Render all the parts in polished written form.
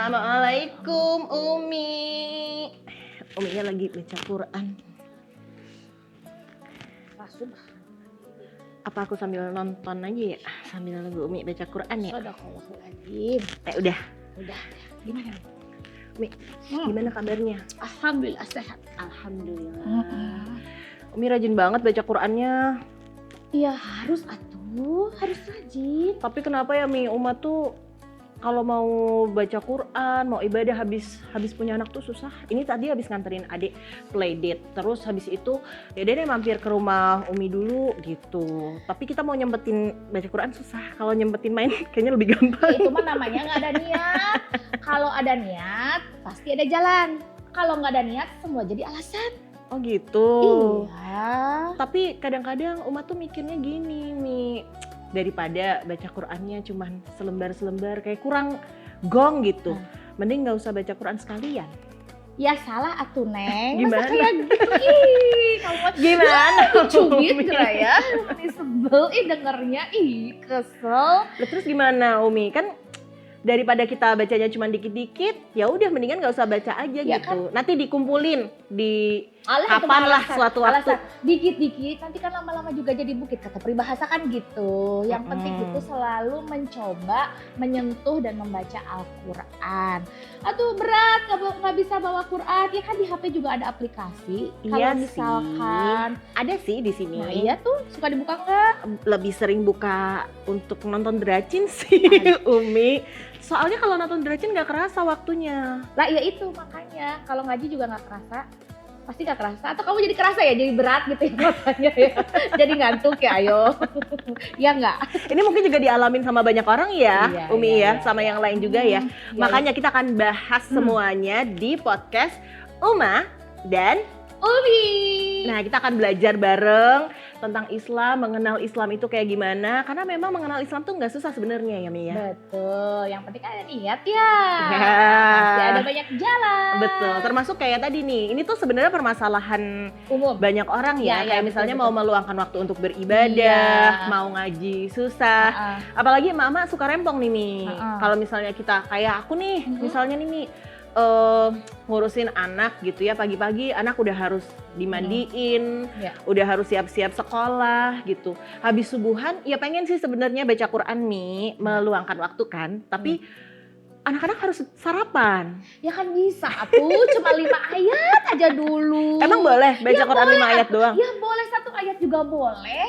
Assalamualaikum Umi. Uminya lagi baca Quran. Apa aku sambil nonton aja ya? Sambil nunggu Umi baca Quran ya? Sadaqallahul Udah. Gimana? Umi, gimana kabarnya? Alhamdulillah sehat. Alhamdulillah. Umi rajin banget baca Qurannya. Iya harus harus rajin. Tapi kenapa ya Mi, Uma tuh kalau mau baca Quran, mau ibadah habis punya anak tuh susah. Ini tadi habis nganterin adik playdate, terus habis itu ya deh mampir ke rumah Umi dulu gitu. Tapi kita mau nyempetin baca Quran susah. Kalau nyempetin main kayaknya lebih gampang. Itu mah namanya nggak ada niat. Kalau ada niat pasti ada jalan. Kalau nggak ada niat semua jadi alasan. Oh gitu. Iya. Tapi kadang-kadang Uma tuh mikirnya gini, Mi. Daripada baca Qurannya cuman selembar-selembar kayak kurang gong gitu. Mending nggak usah baca Quran sekalian. Ya salah atuh Neng. Gimana? Masa kayak gitu? Kamu Gimana? cubit kira ya. Ini sebel, dengernya, kesel. Lah, terus gimana Umi? Kan daripada kita bacanya cuma dikit-dikit, ya udah mendingan nggak usah baca aja Ya gitu. Nanti dikumpulin di Alah, kapan lah suatu waktu. Dikit-dikit nanti kan lama-lama juga jadi bukit, kata peribahasa kan gitu. Yang penting itu selalu mencoba menyentuh dan membaca Al-Quran. Aduh berat nggak bisa bawa Quran, ya kan di HP juga ada aplikasi. Iya Kalau sih. misalkan Ada sih di sini. nah iya tuh suka dibuka nggak? Lebih sering buka untuk nonton Dracin sih Umi. Soalnya kalau nonton Dracin nggak kerasa waktunya. Lah ya itu makanya kalau ngaji juga nggak kerasa. Pasti gak kerasa, atau kamu jadi kerasa ya, jadi berat gitu ya matanya ya, jadi ngantuk ya ayo, ya nggak? Ini mungkin juga dialamin sama banyak orang ya, Iya, Umi iya, ya, sama yang lain juga ya. Makanya kita akan bahas semuanya di podcast Uma dan Umi. Nah, kita akan belajar bareng tentang Islam, mengenal Islam itu kayak gimana. Karena memang mengenal Islam tuh nggak susah sebenarnya ya, Mi ya. Betul, yang penting ada niat ya. Ya. Pasti ada banyak jalan. Betul, termasuk kayak tadi nih, ini tuh sebenarnya permasalahan Umum. banyak orang ya, Ya, kayak betul, misalnya betul. mau meluangkan waktu untuk beribadah, Iya. mau ngaji susah. Apalagi emak-emak suka rempong nih, Mi. Kalau misalnya kita kayak aku nih, misalnya nih, Mi, ngurusin anak gitu ya, pagi-pagi anak udah harus dimandiin, udah harus siap-siap sekolah gitu. Habis subuhan, ya pengen sih sebenarnya baca Quran, Mi, meluangkan waktu kan, tapi anak-anak harus sarapan. Ya kan bisa tuh, cuma 5 ayat aja dulu. Emang boleh baca Ya Quran boleh, 5 ayat doang? Ya boleh, 1 ayat juga boleh.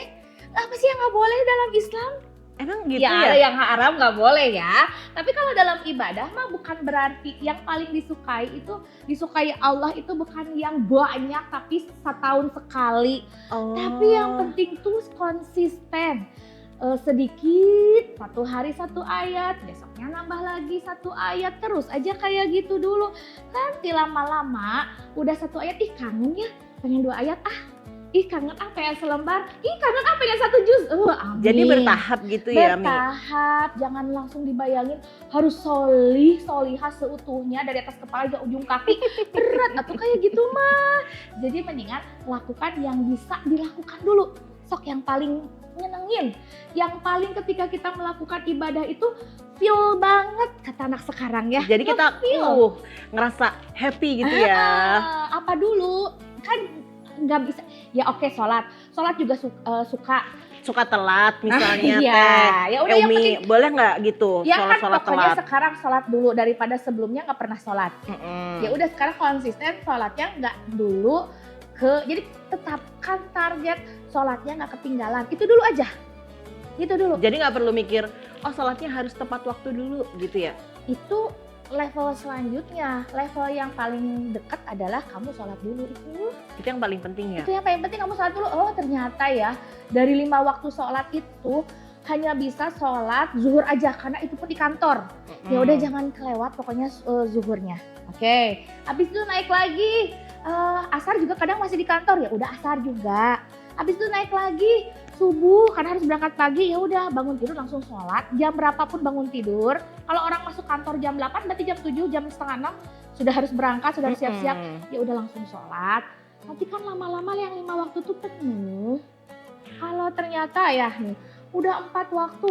Apa sih yang nggak boleh dalam Islam? Emang gitu Ya ya? ada yang haram nggak boleh ya. Tapi kalau dalam ibadah mah bukan berarti yang paling disukai Allah itu bukan yang banyak tapi setahun sekali. Oh. Tapi yang penting tuh konsisten. Sedikit, 1 hari 1 ayat, besoknya nambah lagi 1 ayat, terus aja kayak gitu dulu. Nanti lama-lama udah 1 ayat, kangen ya, pengen 2 ayat kangen pengen selembar, kangen pengen 1 juz. Amin. Jadi bertahap gitu ya, Mi? Bertahap, jangan langsung dibayangin harus solihah seutuhnya dari atas kepala ke ujung kaki. Berat atau kayak gitu mah. Jadi mendingan lakukan yang bisa dilakukan dulu. Sok yang paling nyenengin, yang paling ketika kita melakukan ibadah itu feel banget kata anak sekarang ya. Jadi kita ngerasa happy gitu ya. Apa dulu kan nggak bisa ya. Oke, sholat juga suka telat misalnya. Ya udah yang Umi, penting boleh nggak gitu ya kan sholat pokoknya telat? sekarang sholat dulu daripada sebelumnya nggak pernah sholat. Ya udah sekarang konsisten sholatnya nggak dulu jadi tetapkan target sholatnya nggak ketinggalan, itu dulu aja, itu dulu. Jadi nggak perlu mikir sholatnya harus tepat waktu dulu gitu ya? Itu level selanjutnya, level yang paling dekat adalah kamu sholat dulu itu yang paling penting ya? Itu yang paling penting, kamu sholat dulu. Oh ternyata ya dari 5 waktu sholat itu hanya bisa sholat zuhur aja karena itu pun di kantor. Ya udah jangan kelewat pokoknya zuhurnya. Oke. Habis itu naik lagi asar juga kadang masih di kantor, ya udah asar juga. Habis itu naik lagi subuh karena harus berangkat pagi, ya udah bangun tidur langsung sholat. Jam berapapun bangun tidur. Kalau orang masuk kantor jam 8 berarti jam 7, jam setengah 6 sudah harus berangkat, sudah harus siap-siap. Ya udah langsung sholat. Nanti kan lama-lama yang 5 waktu tuh penuh. Kalau ternyata ya nih udah 4 waktu,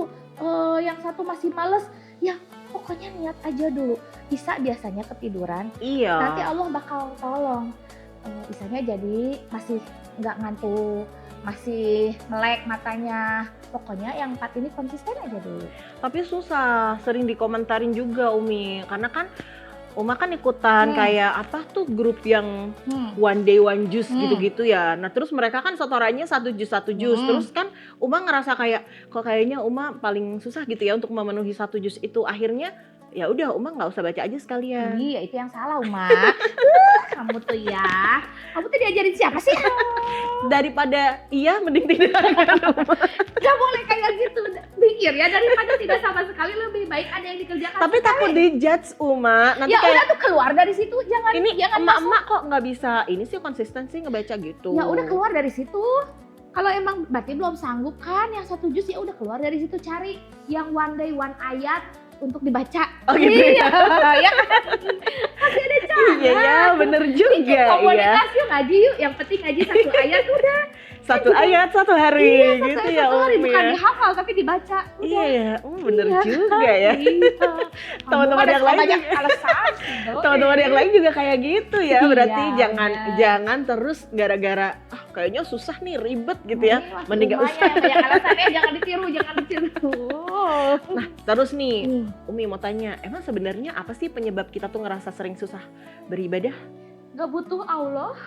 yang satu masih males, ya Pokoknya niat aja dulu. Bisa biasanya ketiduran, Iya. nanti Allah bakal tolong. Bisanya jadi masih nggak ngantuk, masih melek matanya. Pokoknya yang 4 ini konsisten aja dulu. Tapi susah, sering dikomentarin juga Umi. Karena kan Uma kan ikutan kayak apa tuh grup yang one day one juice gitu-gitu ya. Nah terus mereka kan setorannya 1 jus. Terus kan Uma ngerasa kayak kok kayaknya Uma paling susah gitu ya untuk memenuhi 1 jus itu. Akhirnya ya udah Uma nggak usah baca aja sekalian. Iya, itu yang salah, Uma. Kamu tuh ya. Kamu tuh diajarin siapa sih? Daripada iya mending tidak. Gak boleh kayak gitu. Pikir ya, daripada tidak sama sekali lebih baik ada yang dikerjakan. Tapi takut dijudge Uma. Nanti ya kayak udah tuh keluar dari situ, jangan emak-emak kok nggak bisa ini sih konsisten sih ngebaca gitu. Ya udah keluar dari situ. Kalau emang berarti belum sanggup kan yang 1 juz, ya udah keluar dari situ, cari yang one day one ayat untuk dibaca. Oh gitu ya. Ya kan? Masih ada cara. Iya ya, bener juga Bikin ya. komunitas yuk, ngaji yuk. Yang penting ngaji 1 ayat udah. 1 ayat 1 hari Iya, gitu 1 ya hari, Umi bukan ya. dihafal tapi dibaca. Udah. Iya ya, bener Iya. juga ya. Iya. Teman-teman yang lain banyak juga. alasan. Teman-teman yang lain juga kayak gitu ya. Iya, Berarti bener. jangan terus gara-gara kayaknya susah nih ribet gitu ya. Mending gak usah. Banyak alasannya, jangan ditiru. Nah, terus nih Umi mau tanya, emang sebenarnya apa sih penyebab kita tuh ngerasa sering susah beribadah? Gak butuh Allah.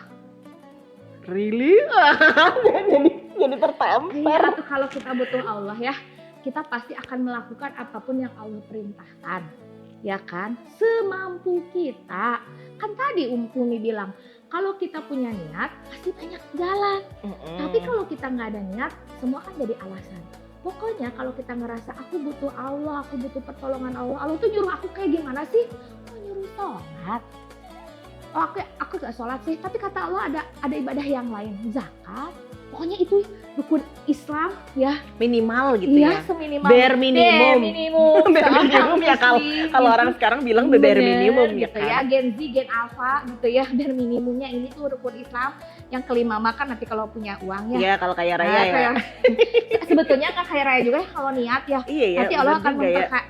Really? jadi tertampar. Iya, tuh kalau kita butuh Allah ya, kita pasti akan melakukan apapun yang Allah perintahkan. Ya kan? Semampu kita. Kan tadi Umi bilang, kalau kita punya niat, pasti banyak jalan. Tapi kalau kita nggak ada niat, semua kan jadi alasan. Pokoknya kalau kita ngerasa aku butuh Allah, aku butuh pertolongan Allah, Allah tuh nyuruh aku kayak gimana sih? Oh, nyuruh sholat. Oh, aku gak sholat sih, tapi kata Allah ada ibadah yang lain, zakat. Pokoknya itu rukun Islam ya. Minimal gitu ya. ya. Seminimal. Bare minimum. Bare minimum ya kalau orang sekarang bilang bare minimum gitu ya kan. Gen Z, Gen Alpha gitu ya. Bare minimumnya ini tuh rukun Islam. Yang kelima makan nanti kalau punya uang ya. Iya, kalau kaya raya ya. Sebetulnya nggak kaya raya juga kalau niat ya. Iya ya. Nanti Allah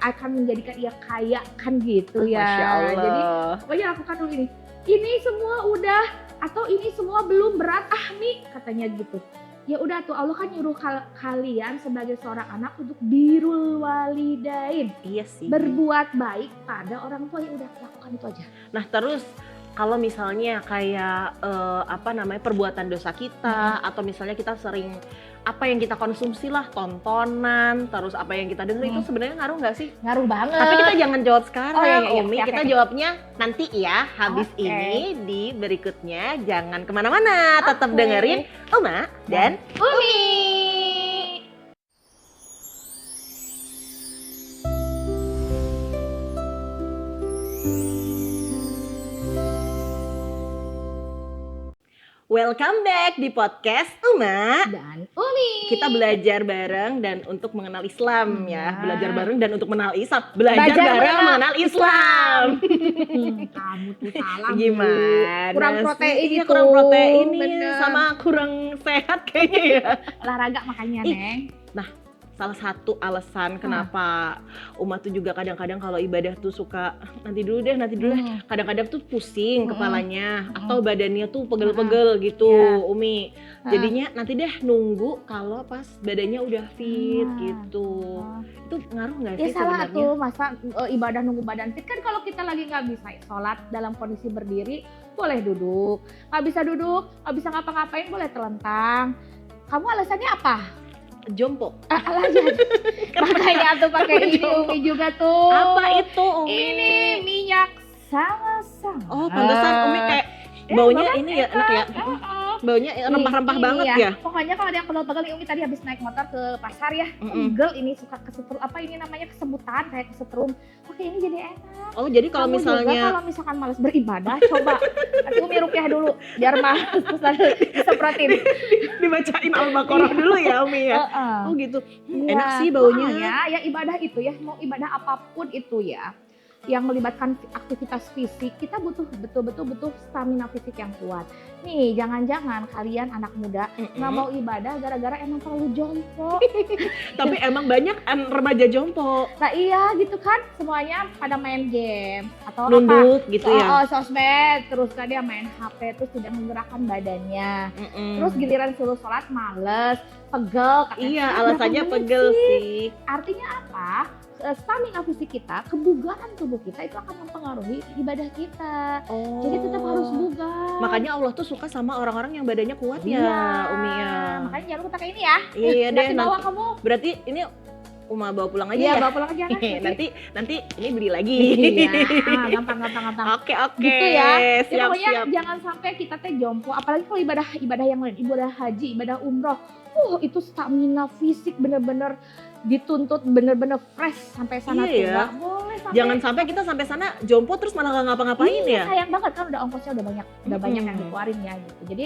akan menjadikan ia kaya kan gitu ya. Masya Allah. Jadi pokoknya lakukan dulu ini. Ini semua udah atau ini semua belum berat Mi katanya gitu. Ya udah tuh Allah kan nyuruh kalian sebagai seorang anak untuk birrul walidain. Iya sih. Berbuat baik pada orang tua, ya udah lakukan itu aja. Nah terus kalau misalnya kayak perbuatan dosa kita atau misalnya kita sering apa yang kita konsumsi lah, tontonan, terus apa yang kita dengar itu sebenarnya ngaruh nggak sih? Ngaruh banget. Tapi kita jangan jawab sekarang Umi, okay, kita jawabnya nanti ya habis ini di berikutnya. Jangan kemana-mana, tetap dengerin Uma dan Umi. Welcome back di podcast Uma dan Umi. Kita belajar bareng dan untuk mengenal Islam ya. Belajar bareng dan untuk mengenal Islam. Belajar bareng mengenal Islam. Kamu tuh salah. Gimana? Kurang protein Iya, itu. kurang protein nih Bener. sama kurang sehat kayaknya ya. Olahraga makanya, Neng. Nah, salah satu alasan kenapa Uma tuh juga kadang-kadang kalau ibadah tuh suka nanti dulu deh. Kadang-kadang tuh pusing kepalanya atau badannya tuh pegel-pegel gitu, Umi. Jadinya nanti deh nunggu kalau pas badannya udah fit gitu. Itu ngaruh nggak sih Ya salah sebenarnya? tuh, masa ibadah nunggu badan fit kan. Kalau kita lagi nggak bisa sholat dalam kondisi berdiri, boleh duduk. Nggak bisa duduk, nggak bisa ngapa-ngapain, boleh terlentang. Kamu alasannya apa? Jompo. Alasan. Makanya tuh pakai ini Umi juga tuh. Apa itu Umi? Ini minyak sangat-sangat. Oh, pantesan Umi kayak baunya ini ya enak ya. Baunya rempah-rempah Ini banget ya. Pokoknya kalau ada yang pegel-pegel nih, Umi tadi habis naik motor ke pasar ya. Pegel ini suka kesetrum, apa ini namanya kesemutan kayak kesetrum. Oke, ini jadi enak. Oh, jadi kalau Kamu juga misalnya kalau misalkan malas beribadah, coba nanti Umi rukyah dulu biar mah disemprotin. dibacain Al-Baqarah dulu ya Umi ya. Oh gitu. Iya. Enak sih baunya. Ya ibadah itu ya, mau ibadah apapun itu ya. yang melibatkan aktivitas fisik, kita betul-betul butuh stamina fisik yang kuat. Nih, jangan-jangan kalian anak muda nggak mau ibadah gara-gara emang terlalu jompo. Tapi emang banyak remaja jompo. Nah iya gitu kan, semuanya pada main game atau nunduk gitu ya. Sosmed, terus kan dia main HP, terus tidak menggerakkan badannya. Terus giliran suruh sholat males, pegel. Iya, alasannya pegel sih. Artinya apa? Stamina fisik kita, kebugaran tubuh kita itu akan mempengaruhi ibadah kita. Jadi tetap harus bugar. Makanya Allah tuh suka sama orang-orang yang badannya kuat ya, Umi ya. Makanya jangan lupa pakai ini ya. Iya deh. Bawa kamu. Berarti ini Uma bawa pulang aja ya? Iya, bawa pulang aja kan. nanti ini beli lagi. Iya, gampang. Oke. Gitu ya. Siap. Pokoknya jangan sampai kita teh jompo, apalagi kalau ibadah yang lain, ibadah haji, ibadah umroh. Itu stamina fisik bener-bener dituntut, bener-bener fresh sampai sana tuh. Nggak boleh sampai. Jangan sampai kita sampai sana jompo terus malah nggak ngapa-ngapain ya. Sayang banget kan udah ongkosnya udah banyak yang dikeluarin ya gitu. Jadi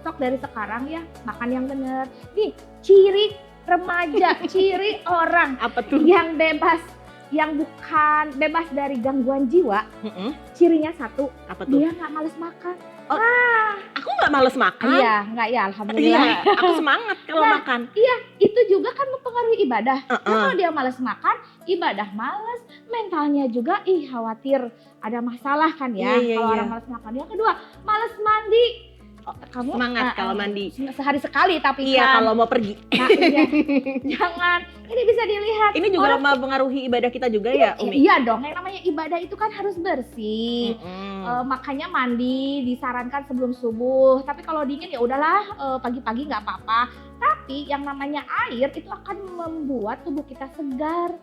stok dari sekarang ya makan yang bener. Nih ciri remaja, ciri orang apa tuh? Yang bebas, yang bukan bebas dari gangguan jiwa. Cirinya satu, apa tuh? Dia nggak males makan. Aku nggak males makan. Iya, nggak ya, alhamdulillah. Iya, aku semangat kalau makan. Iya, itu juga kan mempengaruhi ibadah. Kalau dia males makan, ibadah males, mentalnya juga khawatir ada masalah kan ya. Kalau orang males makan. Yang kedua, males mandi. Kamu semangat kalau mandi sehari sekali tapi iya kalau mau pergi. Iya. Jangan, ini bisa dilihat. Ini juga mempengaruhi ibadah kita juga ya, Umi? Iya dong, yang namanya ibadah itu kan harus bersih. Makanya mandi disarankan sebelum subuh. Tapi kalau dingin ya udahlah, pagi-pagi nggak apa-apa. Tapi yang namanya air itu akan membuat tubuh kita segar.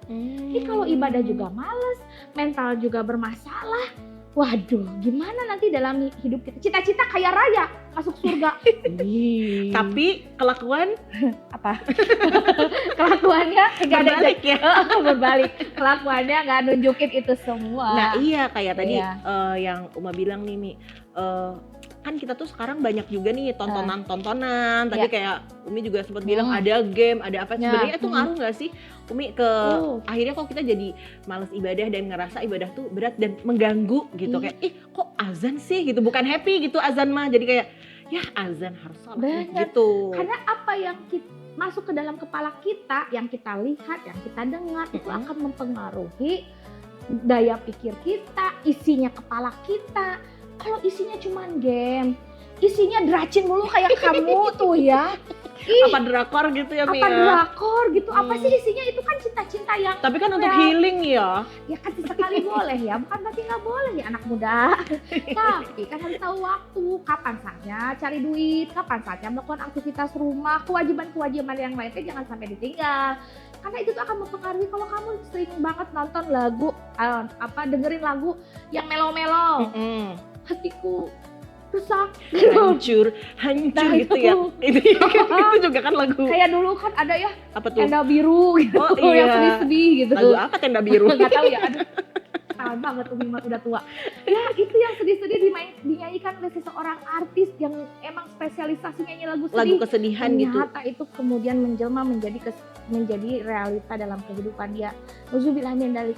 Jadi kalau ibadah juga males, mental juga bermasalah. Waduh, gimana nanti dalam hidup kita? Cita-cita kaya raya, masuk surga. Tapi kelakuan apa? Kelakuannya nggak ada. Berbalik ya. Berbalik. Kelakuannya nggak nunjukin itu semua. Nah iya kayak tadi yang Uma bilang nih Mi. Kan kita tuh sekarang banyak juga nih tontonan-tontonan. Tadi kayak Umi juga sempat bilang ada game, ada apa. Sebenarnya itu ngaruh nggak sih Umi ke akhirnya kok kita jadi males ibadah dan ngerasa ibadah tuh berat dan mengganggu gitu. Kayak kok azan sih gitu, bukan happy gitu azan mah. Jadi kayak ya azan harus sholat gitu. Karena apa yang masuk ke dalam kepala kita, yang kita lihat, yang kita dengar itu akan mempengaruhi daya pikir kita, isinya kepala kita. Kalau isinya cuma game, isinya dracin mulu kayak kamu tuh ya. Apa drakor gitu ya Mia? Apa drakor gitu, apa sih isinya itu kan cinta-cinta yang tapi kan untuk healing ya. Ya kan sesekali boleh ya, bukan berarti nggak boleh ya anak muda. Tapi kan harus tahu waktu, kapan saatnya cari duit, kapan saatnya melakukan aktivitas rumah, kewajiban-kewajiban yang lainnya jangan sampai ditinggal. Karena itu tuh akan mempengaruhi kalau kamu sering banget nonton lagu, dengerin lagu yang melo-melo. Hatiku rusak, hancur gitu ya. Itu juga kan lagu. Kayak dulu kan ada ya, apa tuh? Tenda biru gitu, yang sedih-sedih gitu. Lagu apa Tenda Biru? Nggak tahu ya, aduh. Tahu banget Umi mah udah tua. Ya itu yang sedih-sedih dinyanyikan oleh seseorang artis yang emang spesialisasinya nyanyi lagu sedih. Lagu kesedihan gitu. Ternyata itu kemudian menjelma menjadi realita dalam kehidupan dia. Nauzubillah min dzalik.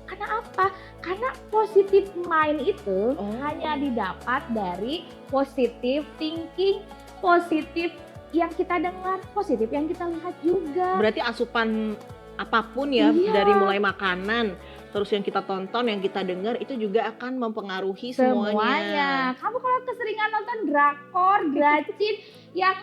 Karena apa? Karena positive mind itu hanya didapat dari positive thinking, positif yang kita dengar, positif yang kita lihat juga. Berarti asupan apapun ya, dari mulai makanan, terus yang kita tonton, yang kita dengar itu juga akan mempengaruhi semuanya. Kamu kalau keseringan nonton drakor, dracin, yang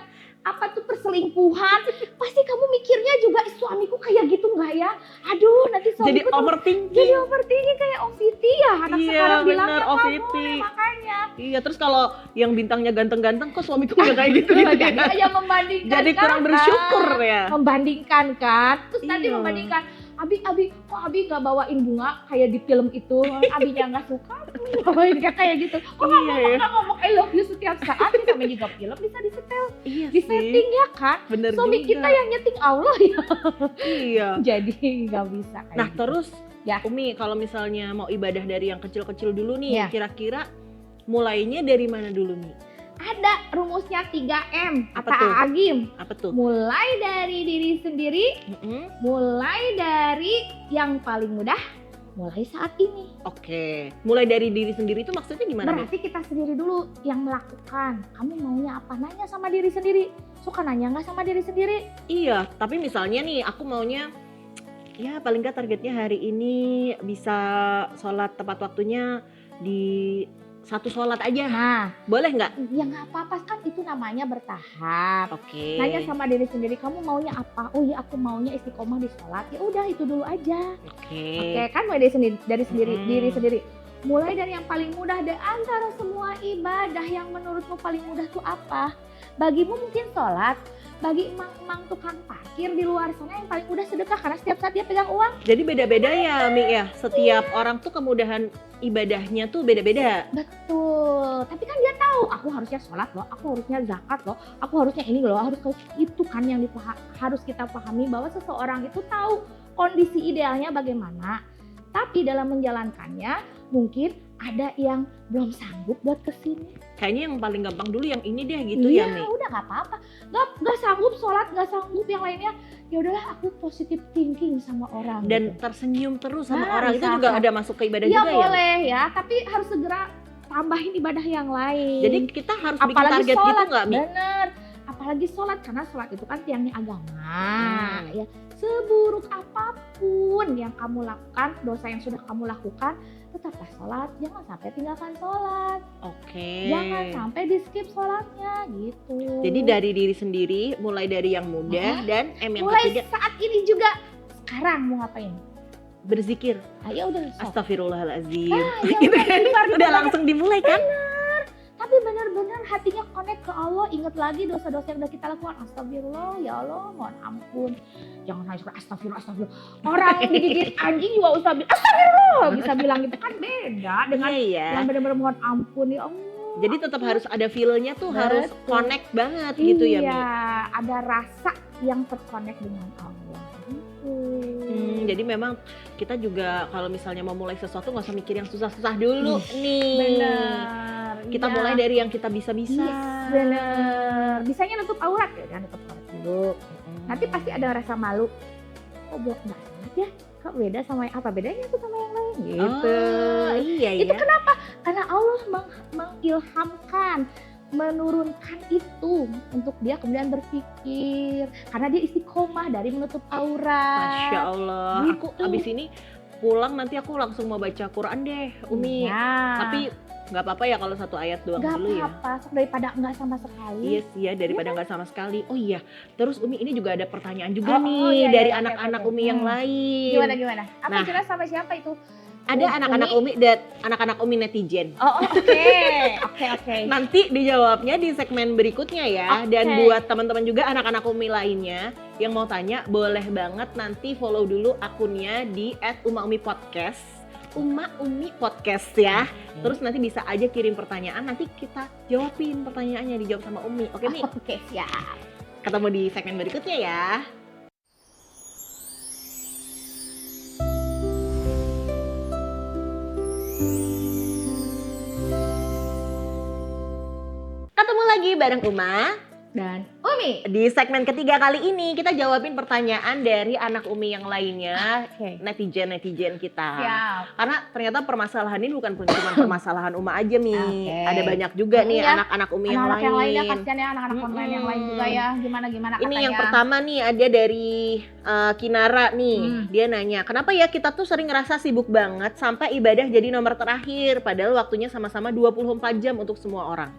apa tuh perselingkuhan, pasti kamu mikirnya juga suamiku kayak gitu nggak ya? Aduh nanti suamiku jadi overthinking. Jadi overthinking kayak OVT ya anak sekarang bilangnya OVT. Makanya. Iya terus kalau yang bintangnya ganteng-ganteng kok suamiku nggak kayak gitu ya? Jadi aja membandingkan. Jadi kurang bersyukur ya. Membandingkan kan, terus nanti membandingkan. Abi kok Abi nggak bawain bunga kayak di film itu, Abinya nggak suka, bawain kayak gitu. Kok nggak ngomong I love you setiap saat, sama juga film bisa disetel, disetting ya kan. Bener suami juga. Kita yang nyeting Allah ya. Iya. Jadi nggak bisa. Nah gitu. terus Umi kalau misalnya mau ibadah dari yang kecil-kecil dulu nih, kira-kira mulainya dari mana dulu nih? Ada rumusnya 3M. Apa tuh? Agim. Apa tuh? Mulai dari diri sendiri, mulai dari yang paling mudah, mulai saat ini. Oke, mulai dari diri sendiri itu maksudnya gimana? Berarti kita sendiri dulu yang melakukan. Kamu maunya apa? Nanya sama diri sendiri. Suka nanya nggak sama diri sendiri? Iya, tapi misalnya nih aku maunya ya paling nggak targetnya hari ini bisa sholat tepat waktunya di satu sholat aja. Nah, boleh nggak? ya nggak apa-apa kan, itu namanya bertahap. Oke. Nanya sama diri sendiri, kamu maunya apa? Oh iya, aku maunya istiqomah di sholat. Ya udah, itu dulu aja. Oke, kan mulai dari sendiri, diri sendiri. Mulai dari yang paling mudah dari antara semua ibadah, yang menurutmu paling mudah tuh apa? Bagimu mungkin sholat. Bagi emang-emang tukang parkir di luar sana yang paling mudah sedekah, karena setiap saat dia pegang uang. Jadi beda-beda ya, Mi ya. Setiap orang tuh kemudahan ibadahnya tuh beda-beda. Betul. Tapi kan dia tahu, aku harusnya sholat loh, aku harusnya zakat loh, aku harusnya ini loh, harus itu kan yang harus kita pahami, bahwa seseorang itu tahu kondisi idealnya bagaimana. Tapi dalam menjalankannya mungkin ada yang belum sanggup buat kesini. Kayaknya yang paling gampang dulu yang ini deh gitu Iya, ya, Mi. udah nggak apa-apa. Nggak sanggup sholat, nggak sanggup yang lainnya. Ya udahlah, aku positive thinking sama orang. Dan gitu. tersenyum terus sama Nah, orang itu bisa. juga ada masuk ke ibadah Ya juga ya. boleh ya, tapi harus segera tambahin ibadah yang lain. Jadi kita harus bikin apalagi target sholat, gitu nggak, Mi? Bener. Apalagi sholat, karena sholat itu kan tiangnya agama. Ya, seburuk apapun yang kamu lakukan, dosa yang sudah kamu lakukan, tetaplah sholat. Jangan sampai tinggalkan sholat. Oke. Jangan sampai di skip sholatnya gitu. Jadi dari diri sendiri, mulai dari yang mudah dan yang mulai ketiga saat ini juga. Sekarang mau ngapain? berzikir. Ayo udah sok. Astagfirullahaladzim. Ya Gitu udah, kan. istighfar, Udah langsung dimulai kan? Tapi benar-benar hatinya connect ke Allah, ingat lagi dosa-dosa yang udah kita lakukan. Astagfirullah, ya Allah, mohon ampun. Jangan hanya suka astagfirullah. Orang digigit anjing juga usah bilang astagfirullah, bisa bilang gitu kan, beda dengan Iya. yang benar-benar mohon ampun ya Allah. Jadi tetap harus ada feel-nya tuh, harus Betul. connect banget gitu ya, Mi. Iya, ada rasa yang terconnect dengan Allah. Gitu. Jadi memang kita juga kalau misalnya mau mulai sesuatu nggak usah mikir yang susah-susah dulu nih. Bener. Kita iya. mulai dari yang kita bisa-bisa. Yes, bener. Bisanya nutup aurat ya, jangan nutup aurat dulu. Nanti pasti ada rasa malu. Oh, nggak sholat ya? Kok beda sama apa bedanya tuh sama yang lain? Gitu. Oh, iya Itu ya. kenapa? Karena Allah mengilhamkan, menurunkan itu untuk dia kemudian berpikir. Karena dia istiqomah dari menutup aurat. Masya Allah. Aku Gitu. abis ini pulang nanti aku langsung mau baca Quran deh, Umi. Ya. Tapi nggak apa-apa ya kalau satu ayat doang Nggak dulu ya. apa-apa, sok daripada nggak sama sekali. Iya sih ya, daripada nggak sama sekali. Oh iya, terus Umi ini juga ada pertanyaan juga Oh, nih iya, dari iya, anak-anak oke. Umi yang lain. Gimana? Apa Nah. jelas sama siapa itu? Ada anak-anak Umi dan anak-anak Umi netizen. Oh, oke. Nanti dijawabnya di segmen berikutnya ya. Oke. Dan buat teman-teman juga anak-anak Umi lainnya yang mau tanya, boleh banget nanti follow dulu akunnya di @umaumipodcast. Uma Umi Podcast ya. Terus nanti bisa aja kirim pertanyaan, nanti kita jawabin pertanyaannya, dijawab sama Umi. Oke, Mi? Oke, siap. Ketemu di segmen berikutnya ya. Ketemu lagi bareng Uma. Dan Umi. Di segmen ketiga kali ini kita jawabin pertanyaan dari anak Umi yang lainnya, Oke. netizen kita. Siap. Karena ternyata permasalahan ini bukan cuma permasalahan Uma aja, Mi. Oke. Ada banyak juga nih Iya. anak-anak Umi yang Anak-anak lain. yang lainnya kasihan ya, anak-anak online yang lain juga ya. Gimana katanya? Ini yang pertama nih ada dari Kinara nih. Dia nanya, kenapa ya kita tuh sering ngerasa sibuk banget sampai ibadah jadi nomor terakhir padahal waktunya sama-sama 24 jam untuk semua orang.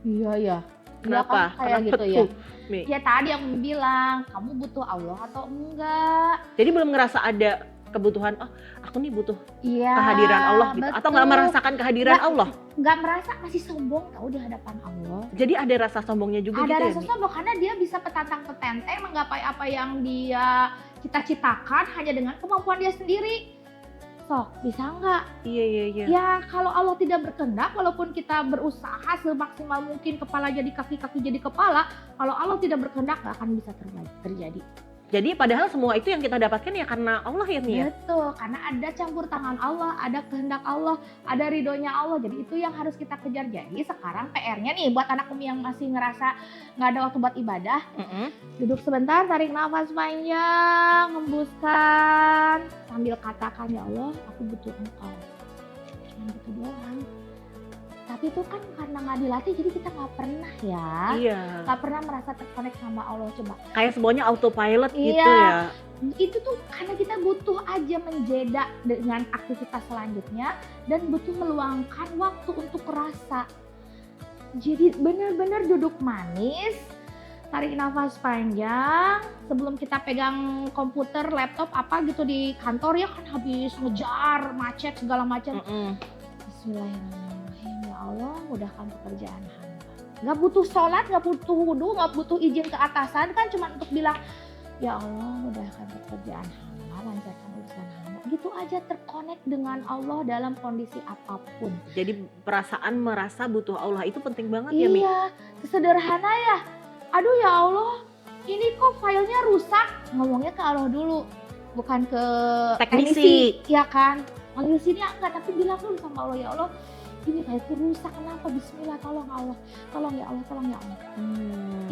Iya ya. Kenapa? Kayak Kenapa gitu ya. tuh, Mi? Ya tadi yang bilang, kamu butuh Allah atau enggak? Jadi belum ngerasa ada kebutuhan, oh aku nih butuh Iya. kehadiran Allah gitu. Atau nggak betul. merasakan kehadiran Nggak- Allah. Nggak merasa, masih sombong tahu di hadapan Allah. Jadi ada rasa sombongnya juga Ada gitu rasa ya, Mi? sombong karena dia bisa petantang petenteng menggapai apa yang dia cita-citakan hanya dengan kemampuan dia sendiri. Sok, bisa nggak? Iya. Ya kalau Allah tidak berkehendak, walaupun kita berusaha semaksimal mungkin kepala jadi kaki, kaki jadi kepala, kalau Allah tidak berkehendak nggak akan bisa terjadi. Jadi padahal semua itu yang kita dapatkan ya karena Allah ya Mi ya? Betul, karena ada campur tangan Allah, ada kehendak Allah, ada ridhonya Allah. Jadi itu yang harus kita kejar. Jadi sekarang PR-nya nih buat anak Umi yang masih ngerasa nggak ada waktu buat ibadah. Duduk sebentar, tarik nafas panjang, hembuskan. Sambil katakan, ya Allah aku butuh Engkau. Cuma gitu doang. Tapi itu kan karena nggak dilatih jadi kita nggak pernah ya. Iya. Nggak pernah merasa terkonek sama Allah. Coba. Kayak semuanya autopilot gitu Iya. ya. Itu tuh karena kita butuh aja menjeda dengan aktivitas selanjutnya dan butuh meluangkan waktu untuk rasa. Jadi benar-benar duduk manis, tarik nafas panjang. Sebelum kita pegang komputer, laptop apa gitu di kantor ya kan habis ngejar, macet segala macam. Bismillahirrahmanirrahim. Ya Allah, mudahkan pekerjaan hamba. Gak butuh sholat, gak butuh wudhu, gak butuh izin ke atasan, kan cuma untuk bilang, ya Allah mudahkan pekerjaan hamba, lancarkan urusan hamba. Gitu aja terkonek dengan Allah dalam kondisi apapun. Jadi perasaan merasa butuh Allah itu penting banget ya Mi? Iya, sesederhana ya. Aduh ya Allah, ini kok filenya rusak. Ngomongnya ke Allah dulu, bukan ke Teknisi. ya kan. Manggil sini enggak, tapi bilang dulu sama Allah, ya Allah ini filenya rusak, kenapa? Bismillah, tolong Allah, tolong ya Allah, tolong ya Allah.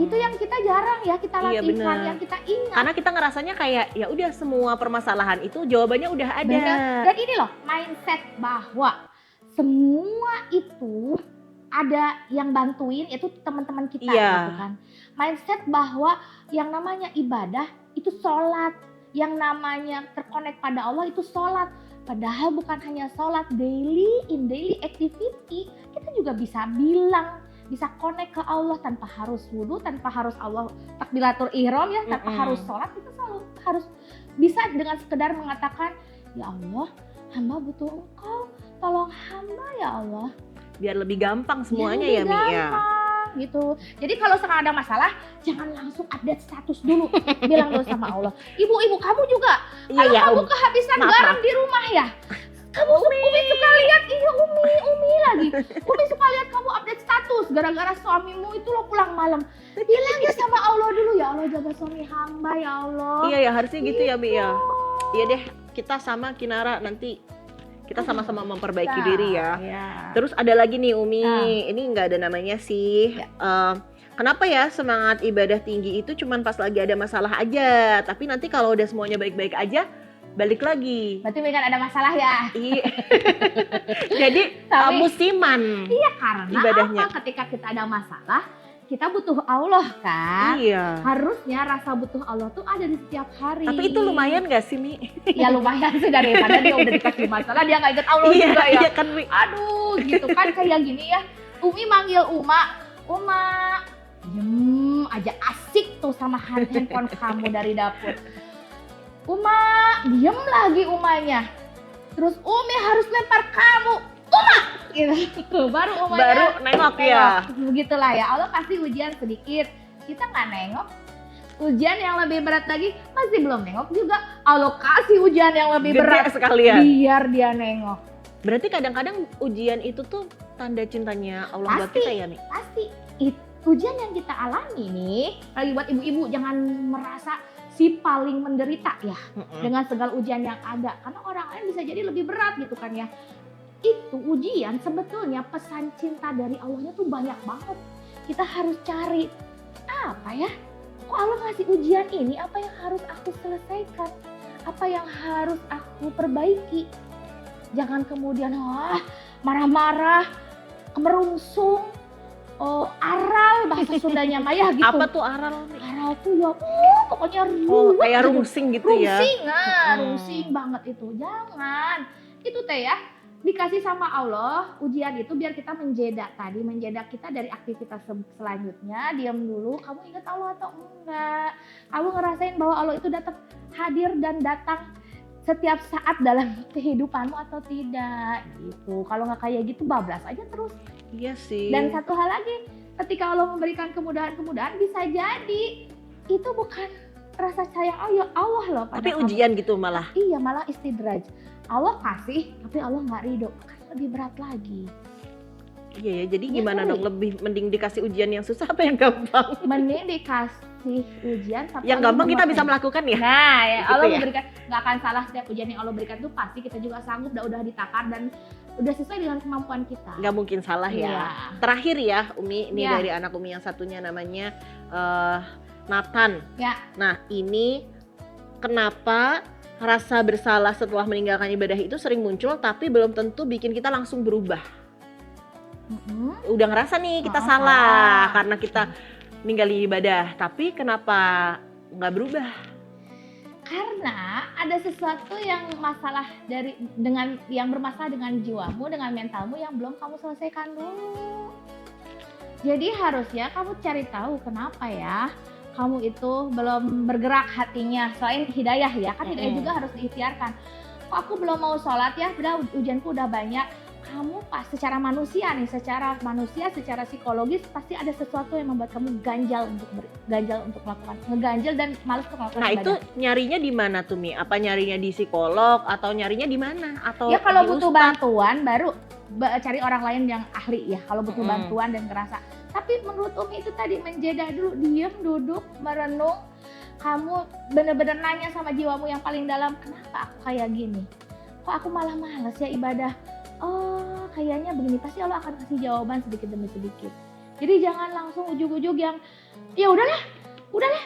Itu yang kita jarang ya kita Iya, latihkan, benar. yang kita ingat. Karena kita ngerasanya kayak ya udah semua permasalahan itu jawabannya udah ada. Benar. Dan ini loh mindset bahwa semua itu ada yang bantuin, itu teman-teman kita Iya. gitu kan. Mindset bahwa yang namanya ibadah itu sholat, yang namanya terkonek pada Allah itu sholat. Padahal bukan hanya sholat, in daily activity kita juga bisa bilang, bisa connect ke Allah tanpa harus wudhu, tanpa harus Allah takbiratul ihram ya, tanpa harus sholat. Kita selalu harus bisa dengan sekedar mengatakan, ya Allah hamba butuh Engkau, tolong hamba ya Allah. Biar lebih gampang semuanya ya Mi ya. Gitu. Jadi kalau sekarang ada masalah, jangan langsung update status dulu. Bilang dulu sama Allah. Ibu kamu juga. Iya Kalau ya kamu kehabisan Maaf, garam di rumah ya. Kamu Umi suka lihat, iya Umi lagi. Umi suka lihat kamu update status gara-gara suamimu itu lo pulang malam. Bilang ya sama Allah dulu, ya Allah jaga suami hamba ya Allah. Iya ya harusnya gitu ya Mi ya. Iya deh, kita sama Kinara nanti kita sama-sama memperbaiki diri ya. Terus ada lagi nih Umi, ini nggak ada namanya sih. Kenapa ya semangat ibadah tinggi itu cuman pas lagi ada masalah aja, tapi nanti kalau udah semuanya baik-baik aja balik lagi. Berarti kan ada masalah ya. Iya. Jadi musiman. Iya, karena ibadahnya. apa? Ketika kita ada masalah, kita butuh Allah kan. Iya. Harusnya rasa butuh Allah tuh ada di setiap hari. Tapi itu lumayan gak sih Mi? Ya lumayan sih, daripada dia udah dikasih masalah dia nggak inget Allah juga ya. Iya kan Mi. Aduh gitu kan kayak gini ya. Umi manggil Uma, diem aja asik tuh sama handphone kamu dari dapur. Uma, diem lagi Umanya. Terus Umi harus lempar kamu, Uma! Gitu. Baru Umanya nengok ya. Begitulah ya, Allah kasih ujian sedikit, kita nggak nengok. Ujian yang lebih berat lagi masih belum nengok juga. Allah kasih ujian yang lebih Gede berat sekalian. biar dia nengok. Berarti kadang-kadang ujian itu tuh tanda cintanya Allah buat kita ya Mi? Pasti. Ujian yang kita alami nih, lagi buat ibu-ibu jangan merasa si paling menderita ya dengan segala ujian yang ada. Karena orang lain bisa jadi lebih berat gitu kan ya. Itu ujian sebetulnya pesan cinta dari Allahnya tuh banyak banget. Kita harus cari apa ya? Kok Allah ngasih ujian ini? Apa yang harus aku selesaikan? Apa yang harus aku perbaiki? Jangan kemudian marah-marah, merungsung, aral bahasa Sundanya Maya gitu. Apa tuh aral? Aral tuh ya, pokoknya kayak rungsing gitu ya. Rungsing banget itu. Jangan. Itu teh ya, dikasih sama Allah ujian itu biar kita menjeda kita dari aktivitas selanjutnya. Diam dulu, kamu ingat Allah atau enggak? Kamu ngerasain bahwa Allah itu hadir dan datang setiap saat dalam kehidupanmu atau tidak gitu. Kalau nggak kayak gitu bablas aja terus. Iya sih. Dan satu hal lagi, ketika Allah memberikan kemudahan-kemudahan bisa jadi itu bukan rasa sayang Allah loh pada tapi kamu. Ujian gitu malah. Iya, malah istidraj. Allah kasih tapi Allah nggak ridho, kan lebih berat lagi. Iya ya, jadi gimana dong, lebih mending dikasih ujian yang susah apa yang gampang? Mending dikasih ngasih ujian tapi yang Allah gampang kita bisa menguasai. melakukan ya. Nah, ya Gitu Allah ya. memberikan, nggak akan salah setiap ujian yang Allah berikan itu pasti kita juga sanggup dan udah ditakar dan udah sesuai dengan kemampuan kita. Nggak mungkin salah ya. Iya. Terakhir ya Umi, ini Iya. dari anak Umi yang satunya namanya Nathan. Ya. Nah ini kenapa rasa bersalah setelah meninggalkan ibadah itu sering muncul tapi belum tentu bikin kita langsung berubah. Udah ngerasa nih kita salah karena kita ninggalin ibadah, tapi kenapa nggak berubah? Karena ada sesuatu yang masalah dengan yang bermasalah dengan jiwamu, dengan mentalmu yang belum kamu selesaikan dulu. Jadi harusnya kamu cari tahu kenapa ya kamu itu belum bergerak hatinya. Selain hidayah ya, kan hidayah juga harus diikhtiarkan. Kok aku belum mau sholat ya, udah ujianku udah banyak. Kamu pas secara manusia, secara psikologis pasti ada sesuatu yang membuat kamu ganjal untuk melakukan, ngeganjal dan malas untuk melakukan Nah ibadah. itu nyarinya di mana tuh Mi? Apa nyarinya di psikolog atau nyarinya di mana? Atau Ya kalau di butuh ustadz? bantuan baru cari orang lain yang ahli ya. Kalau butuh bantuan dan ngerasa. Tapi menurut Umi itu tadi menjeda dulu, diam, duduk, merenung. Kamu bener-bener nanya sama jiwamu yang paling dalam, kenapa aku kayak gini? Kok aku malah malas ya ibadah? Oh, kayaknya begini, pasti Allah akan kasih jawaban sedikit demi sedikit. Jadi jangan langsung ujug-ujug yang ya udahlah,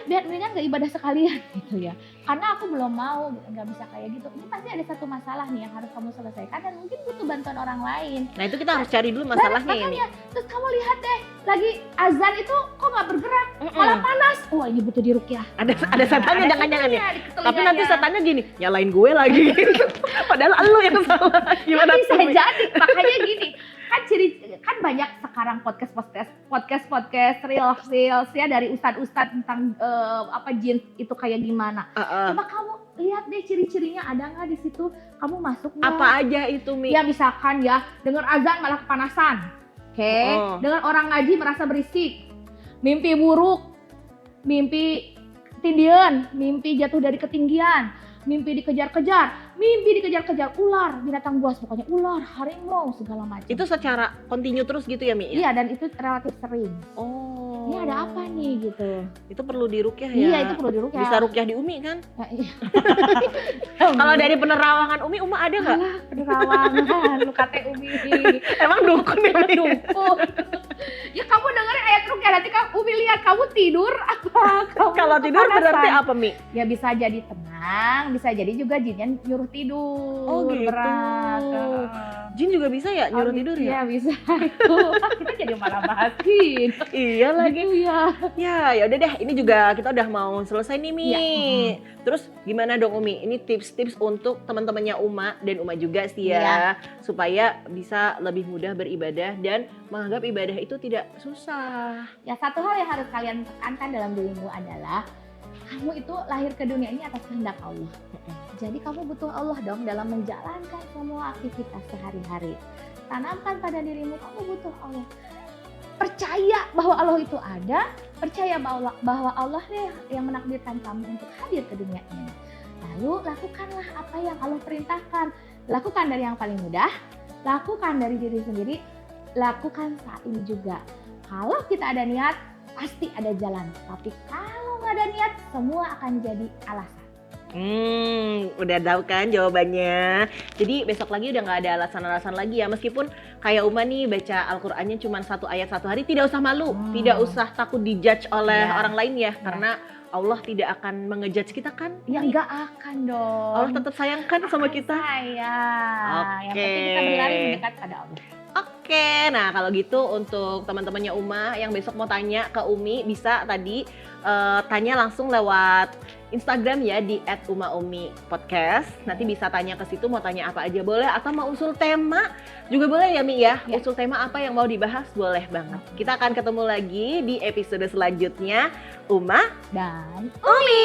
biar mendingan gak ibadah sekalian gitu ya. Karena aku belum mau, nggak bisa kayak gitu. Ini pasti ada satu masalah nih yang harus kamu selesaikan dan mungkin butuh bantuan orang lain. Nah itu kita harus cari dulu masalahnya ya Mi. Terus kamu lihat deh, lagi azan itu kok nggak bergerak, malah panas. Wah ini butuh diruqyah. Ada setannya jangan-jangan ya. di telinganya. Tapi nanti setannya gini, nyalain gue lagi. Padahal lu yang salah. Gimana bisa tuh, Mi? jadi, makanya gini. Kan banyak sekarang podcast reels ya dari ustadz tentang jin itu kayak gimana. Coba kamu lihat deh ciri-cirinya, ada nggak di situ, kamu masuk nggak? Apa aja itu Mi? Ya misalkan ya, dengar azan malah kepanasan. Oke, dengan orang ngaji merasa berisik, mimpi buruk, mimpi tindian, mimpi jatuh dari ketinggian, mimpi dikejar-kejar ular, binatang buas, pokoknya ular, harimau, segala macam. Itu secara kontinu terus gitu ya Mi? Iya, dan itu relatif sering. Oh. Ini ada apa nih gitu? Itu perlu diruqyah ya? Iya, itu perlu diruqyah. Bisa ruqyah di Umi kan? Ya, iya. Kalau dari penerawangan Umi ada nggak? Alah, penerawangan, lu kata Umi. Emang dukun ya Mi? Dukun. Ya kamu dengerin ayat ruqyah, nanti Umi lihat kamu tidur apa? Kalau tidur berarti apa Mi? Ya bisa jadi tenang, bisa jadi juga jinnya nyuruh tidur. Oh gitu. Berat. Jin juga bisa ya nyuruh tidur ya? Iya bisa itu. Kita jadi malah bahas jin. Iya lagi. Gitu ya. Ya udah deh, ini juga kita udah mau selesai nih Mi. Ya. Terus gimana dong Umi? Ini tips-tips untuk teman-temannya Uma dan Uma juga sih ya, supaya bisa lebih mudah beribadah dan menganggap ibadah itu tidak susah. Ya satu hal yang harus kalian tekankan dalam dirimu adalah kamu itu lahir ke dunia ini atas kehendak Allah. Jadi kamu butuh Allah dong dalam menjalankan semua aktivitas sehari-hari. Tanamkan pada dirimu, kamu butuh Allah. Percaya bahwa Allah itu ada, percaya bahwa Allah yang menakdirkan kamu untuk hadir ke dunia ini. Lalu lakukanlah apa yang Allah perintahkan. Lakukan dari yang paling mudah, lakukan dari diri sendiri, lakukan saat ini juga. Kalau kita ada niat, pasti ada jalan. Tapi kalau nggak ada niat, semua akan jadi alasan. Udah tahu kan jawabannya. Jadi besok lagi udah nggak ada alasan-alasan lagi ya. Meskipun kayak Uma nih baca Al-Qur'annya cuma 1 ayat 1 hari, tidak usah malu, tidak usah takut dijudge oleh orang lain ya. Karena Allah tidak akan mengejudge kita kan? Ya nggak akan dong. Allah tetap sayang kan sama kita. Sayang. Yang penting kita berlari mendekat pada Allah. Oke, nah kalau gitu untuk teman-temannya Uma yang besok mau tanya ke Umi bisa tadi tanya langsung lewat Instagram ya di @umaumipodcast. Nanti bisa tanya ke situ, mau tanya apa aja boleh, atau mau usul tema juga boleh ya Mi ya. Usul tema apa yang mau dibahas boleh banget. Kita akan ketemu lagi di episode selanjutnya. Uma Dan Umi.